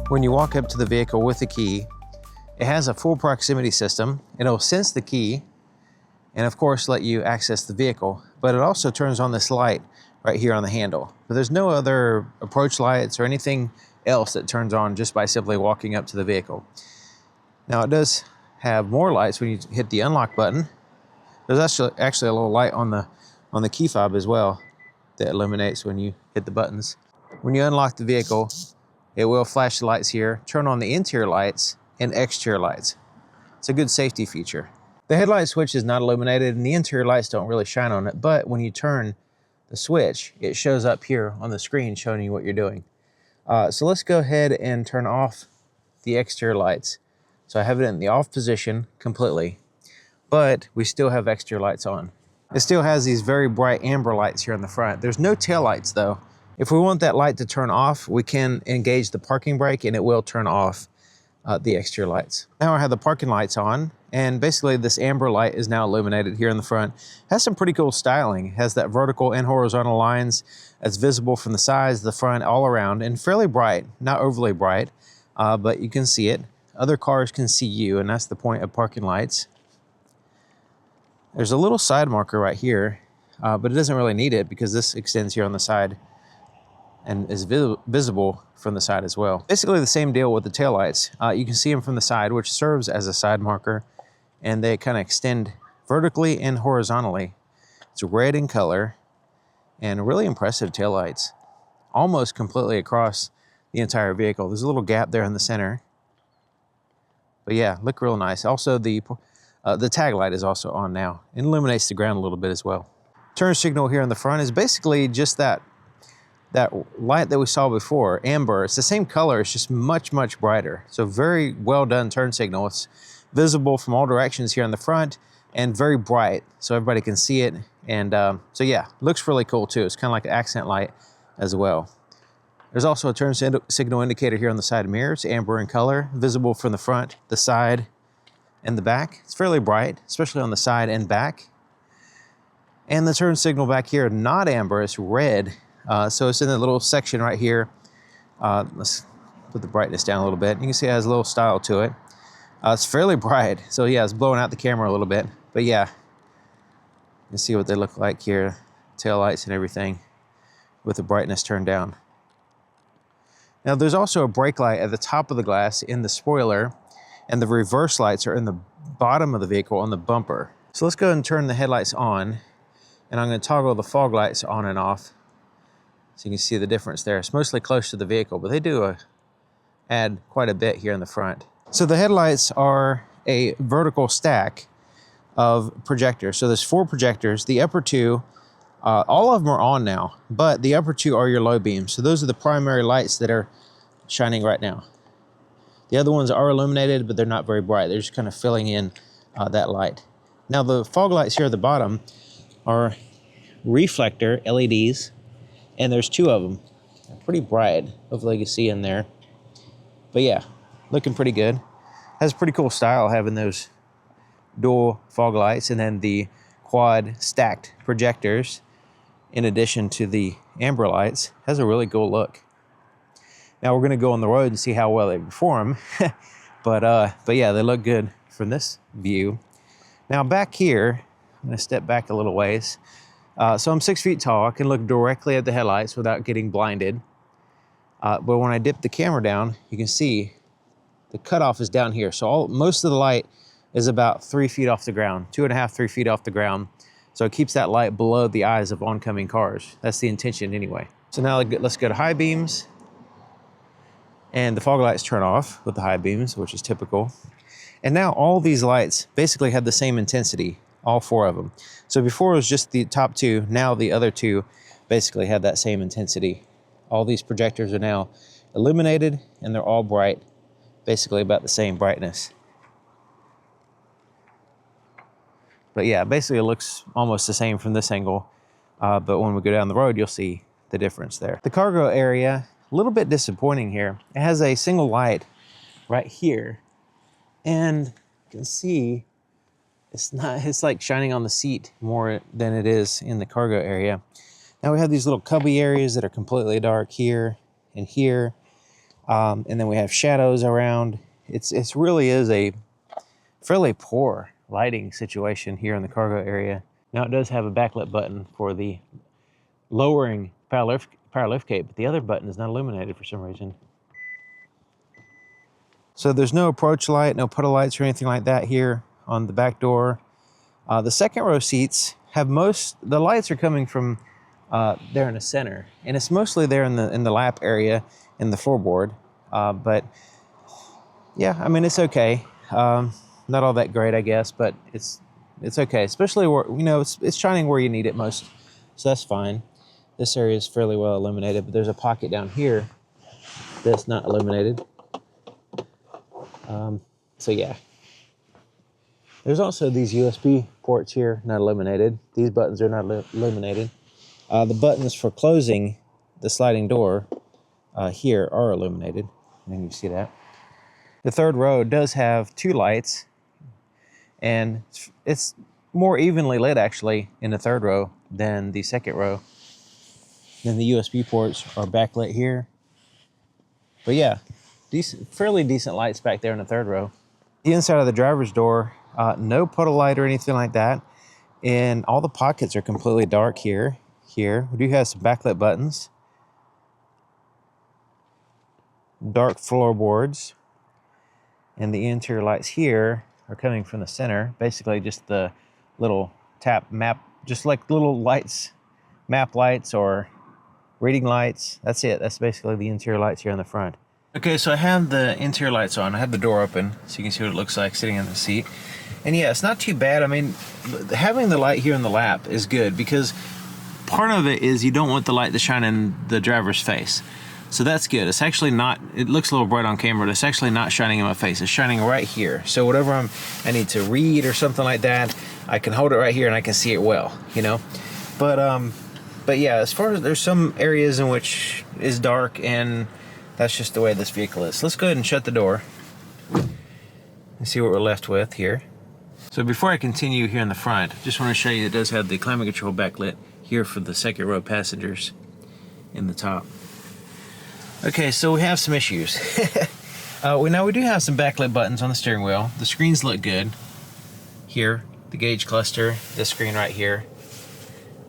When you walk up to the vehicle with the key, it has a full proximity system. It'll sense the key and of course let you access the vehicle, but it also turns on this light right here on the handle. But there's no other approach lights or anything else that turns on just by simply walking up to the vehicle. Now it does have more lights when you hit the unlock button. There's actually a little light on the key fob as well that illuminates when you hit the buttons. When you unlock the vehicle, it will flash the lights here, turn on the interior lights and exterior lights. It's a good safety feature. The headlight switch is not illuminated and the interior lights don't really shine on it, but when you turn the switch, it shows up here on the screen showing you what you're doing. So let's go ahead and turn off the exterior lights. So I have it in the off position completely, but we still have exterior lights on. It still has these very bright amber lights here in the front. There's no tail lights though. If we want that light to turn off, we can engage the parking brake and it will turn off the exterior lights. Now I have the parking lights on, and basically this amber light is now illuminated here in the front. It has some pretty cool styling. It has that vertical and horizontal lines that's visible from the sides, the front, all around, and fairly bright, not overly bright, but you can see it. Other cars can see you, and that's the point of parking lights. There's a little side marker right here, but it doesn't really need it because this extends here on the side and is visible from the side as well. Basically the same deal with the taillights. You can see them from the side, which serves as a side marker, and they kind of extend vertically and horizontally. It's red in color and really impressive taillights, almost completely across the entire vehicle. There's a little gap there in the center, but yeah, look real nice. Also the tag light is also on now and illuminates the ground a little bit as well. Turn signal here in the front is basically just that light that we saw before, amber. It's the same color, it's just much, much brighter. So very well done turn signal. It's visible from all directions here in the front and very bright so everybody can see it. And so yeah, looks really cool too. It's kind of like an accent light as well. There's also a turn signal indicator here on the side mirrors, amber in color, visible from the front, the side, and the back. It's fairly bright, especially on the side and back. And the turn signal back here, not amber, it's red. So it's in the little section right here. Let's put the brightness down a little bit. You can see it has a little style to it. It's fairly bright. So yeah, it's blowing out the camera a little bit. But yeah, you can see what they look like here. Tail lights and everything with the brightness turned down. Now there's also a brake light at the top of the glass in the spoiler, and the reverse lights are in the bottom of the vehicle on the bumper. So let's go ahead and turn the headlights on, and I'm going to toggle the fog lights on and off. So you can see the difference there. It's mostly close to the vehicle, but they do add quite a bit here in the front. So the headlights are a vertical stack of projectors. So there's 4 projectors. The upper 2, all of them are on now, but the upper 2 are your low beams. So those are the primary lights that are shining right now. The other ones are illuminated, but they're not very bright. They're just kind of filling in that light. Now the fog lights here at the bottom are reflector LEDs. And there's 2 of them. They're pretty bright. Hopefully you can see in there. But yeah, looking pretty good. Has a pretty cool style having those dual fog lights and then the quad stacked projectors in addition to the amber lights. Has a really cool look. Now we're going to go on the road and see how well they perform. but yeah, they look good from this view. Now back here, I'm going to step back a little ways. So I'm 6 feet tall. I can look directly at the headlights without getting blinded. But when I dip the camera down, you can see the cutoff is down here. So most of the light is about 3 feet off the ground, 2.5, 3 feet off the ground. So it keeps that light below the eyes of oncoming cars. That's the intention anyway. So now let's go to high beams. And the fog lights turn off with the high beams, which is typical. And now all these lights basically have the same intensity, all 4 of them. So before it was just the top 2, now the other 2 basically have that same intensity. All these projectors are now illuminated and they're all bright, basically about the same brightness. But yeah, basically it looks almost the same from this angle, but when we go down the road, you'll see the difference there. The cargo area, a little bit disappointing here. It has a single light right here, and you can see it's like shining on the seat more than it is in the cargo area. Now we have these little cubby areas that are completely dark here and here. And then we have shadows around. It's really is a fairly poor lighting situation here in the cargo area. Now it does have a backlit button for the lowering power lift gate, but the other button is not illuminated for some reason. So there's no approach light, no puddle lights or anything like that here on the back door. The second row seats have the lights are coming from there in the center, and it's mostly there in the lap area in the floorboard. But yeah, I mean, it's okay. Not all that great, I guess, but it's okay, especially where, you know, it's shining where you need it most, so that's fine. This area is fairly well illuminated, but there's a pocket down here that's not illuminated. So yeah. There's also these USB ports here, not illuminated. These buttons are not illuminated. The buttons for closing the sliding door here are illuminated. I think you see that. The third row does have 2 lights, and it's more evenly lit actually in the third row than the second row. Then the USB ports are backlit here. But yeah, fairly decent lights back there in the third row. The inside of the driver's door, no puddle light or anything like that. And all the pockets are completely dark here. Here, we do have some backlit buttons. Dark floorboards. And the interior lights here are coming from the center. Basically just the little map, just like little lights, map lights or reading lights. That's it. That's basically the interior lights here on the front. Okay, so I have the interior lights on. I have the door open so you can see what it looks like sitting in the seat. And yeah, it's not too bad. I mean, having the light here in the lap is good because part of it is you don't want the light to shine in the driver's face. So that's good. It's actually not, it looks a little bright on camera, but it's actually not shining in my face. It's shining right here. So whatever I need to read or something like that, I can hold it right here and I can see it well, you know? But yeah, as far as there's some areas in which is dark, and that's just the way this vehicle is. Let's go ahead and shut the door and see what we're left with here. So before I continue here in the front, just want to show you it does have the climate control backlit here for the second row passengers in the top. Okay, so we have some issues. We do have some backlit buttons on the steering wheel. The screens look good. Here, the gauge cluster, this screen right here.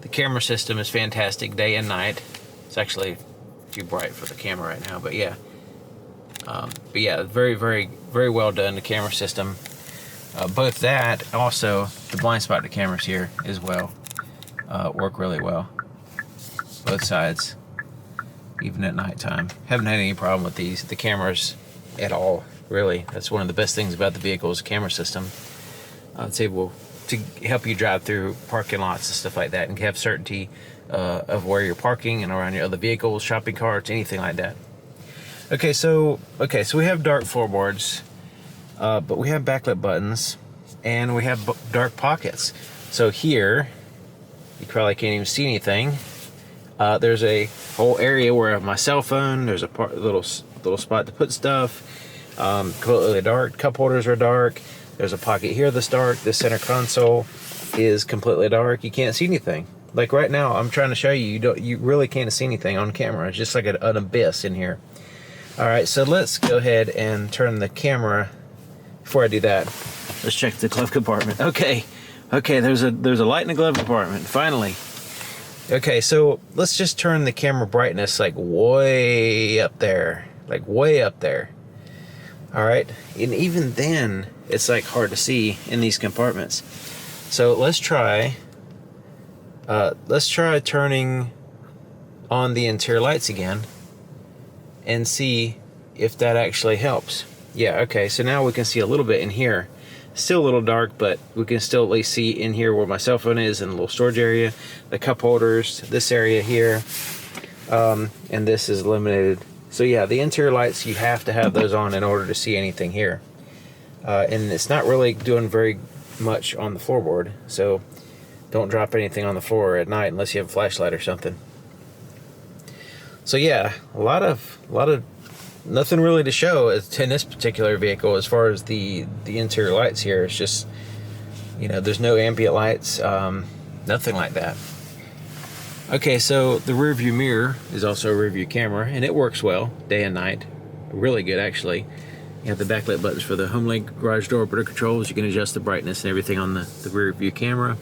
The camera system is fantastic day and night. It's actually too bright for the camera right now, but yeah. Very, very, very well done, the camera system. Both that, also the blind spot to cameras here as well, work really well. Both sides, even at nighttime. Haven't had any problem with the cameras at all, really. That's one of the best things about the vehicle's camera system. It's able to help you drive through parking lots and stuff like that and have certainty of where you're parking and around your other vehicles, shopping carts, anything like that. Okay, so we have dark floorboards, but we have backlit buttons, and we have dark pockets. So here, you probably can't even see anything. There's a whole area where I have my cell phone. There's a little spot to put stuff. Completely dark. Cup holders are dark. There's a pocket here that's dark. The center console is completely dark. You can't see anything. Like right now, I'm trying to show you. You really can't see anything on camera. It's just like an abyss in here. All right, so let's go ahead and turn the camera. Before I do that, let's check the glove compartment. Okay, there's a light in the glove compartment, finally. Okay, so let's just turn the camera brightness like way up there. All right, and even then, it's like hard to see in these compartments. So let's try turning on the interior lights again and see if that actually helps. Yeah, okay, so now we can see a little bit in here. Still a little dark, but we can still at least see in here where my cell phone is in the little storage area, the cup holders, this area here, and this is illuminated. So yeah, the interior lights, you have to have those on in order to see anything here. And it's not really doing very much on the floorboard, so don't drop anything on the floor at night unless you have a flashlight or something. So yeah, a lot of nothing really to show in this particular vehicle as far as the interior lights here. It's just, you know, there's no ambient lights, nothing like that. Okay, so the rear view mirror is also a rear view camera, and it works well day and night. really good actually. You have the backlit buttons for the home link, garage door opener controls. You can adjust the brightness and everything on the rear view camera.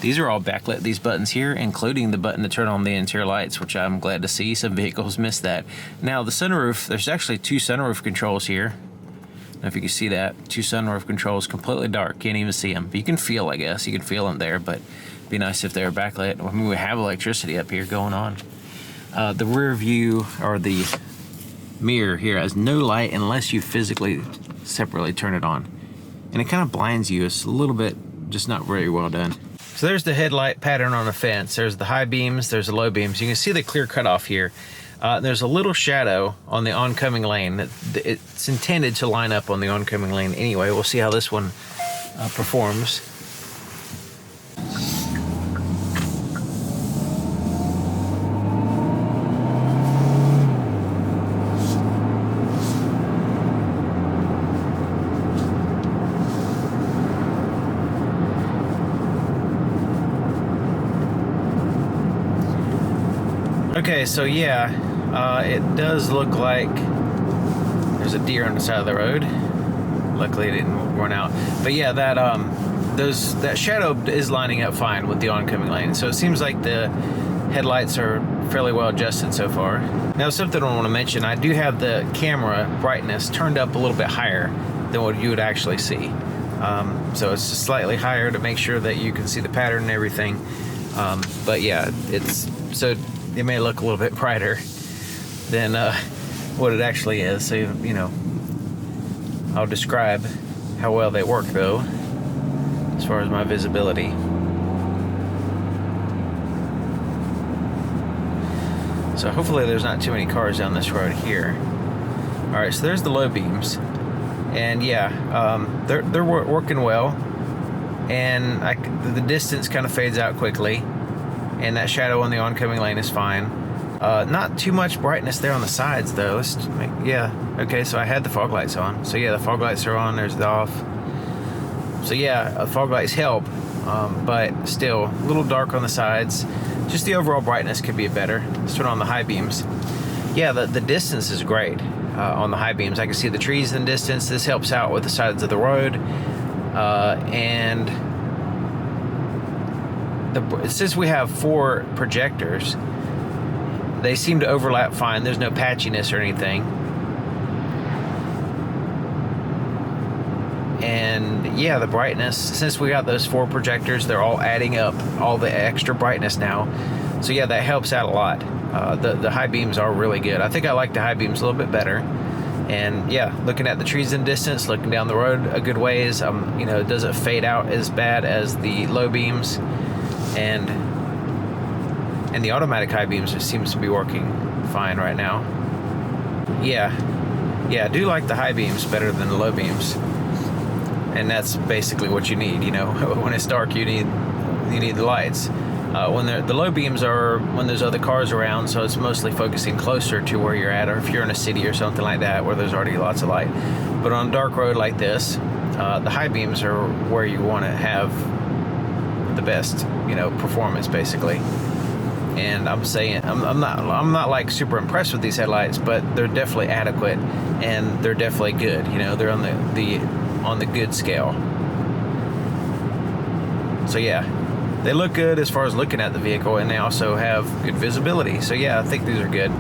These are all backlit, these buttons here, including the button to turn on the interior lights, which I'm glad to see. Some vehicles miss that. Now the sunroof, there's actually 2 sunroof controls here. I don't know if you can see that. 2 sunroof controls, completely dark, can't even see them. But you can feel, I guess, you can feel them there, but it'd be nice if they were backlit. I mean, we have electricity up here going on. The rear view, or the mirror here, has no light unless you physically separately turn it on. And it kind of blinds you. It's a little bit, just not very well done. So there's the headlight pattern on the fence. There's the high beams, there's the low beams. You can see the clear cutoff here. There's a little shadow on the oncoming lane. It's intended to line up on the oncoming lane anyway. We'll see how this one performs. Okay, so yeah, it does look like there's a deer on the side of the road. Luckily it didn't run out. But yeah, that shadow is lining up fine with the oncoming lane. So it seems like the headlights are fairly well adjusted so far. Now something I want to mention, I do have the camera brightness turned up a little bit higher than what you would actually see. So it's just slightly higher to make sure that you can see the pattern and everything. But yeah, it may look a little bit brighter than what it actually is. So, you know, I'll describe how well they work though, as far as my visibility. So hopefully there's not too many cars down this road here. All right, so there's the low beams. And yeah, they're working well. And the distance kind of fades out quickly. And that shadow on the oncoming lane is fine. Not too much brightness there on the sides though. Yeah, okay, so I had the fog lights on. So yeah, the fog lights are on, there's the off. So yeah, fog lights help, but still a little dark on the sides. Just the overall brightness could be better. Let's turn on the high beams. Yeah, the distance is great on the high beams. I can see the trees in the distance. This helps out with the sides of the road. And since we have 4 projectors, they seem to overlap fine. There's no patchiness or anything. And yeah, the brightness, since we got those 4 projectors, they're all adding up all the extra brightness now. So yeah, that helps out a lot. The high beams are really good. I think I like the high beams a little bit better. And yeah, looking at the trees in distance, looking down the road a good ways, you know, it doesn't fade out as bad as the low beams. And the automatic high beams just seems to be working fine right now. Yeah, I do like the high beams better than the low beams, and that's basically what you need. You know, when it's dark, you need the lights. When the low beams are when there's other cars around, so it's mostly focusing closer to where you're at, or if you're in a city or something like that where there's already lots of light. But on a dark road like this, the high beams are where you want to have the best, you know, performance basically. And I'm saying I'm not like super impressed with these headlights, but they're definitely adequate and they're definitely good. You know, they're on the good scale. So yeah, they look good as far as looking at the vehicle, and they also have good visibility. So yeah, I think these are good.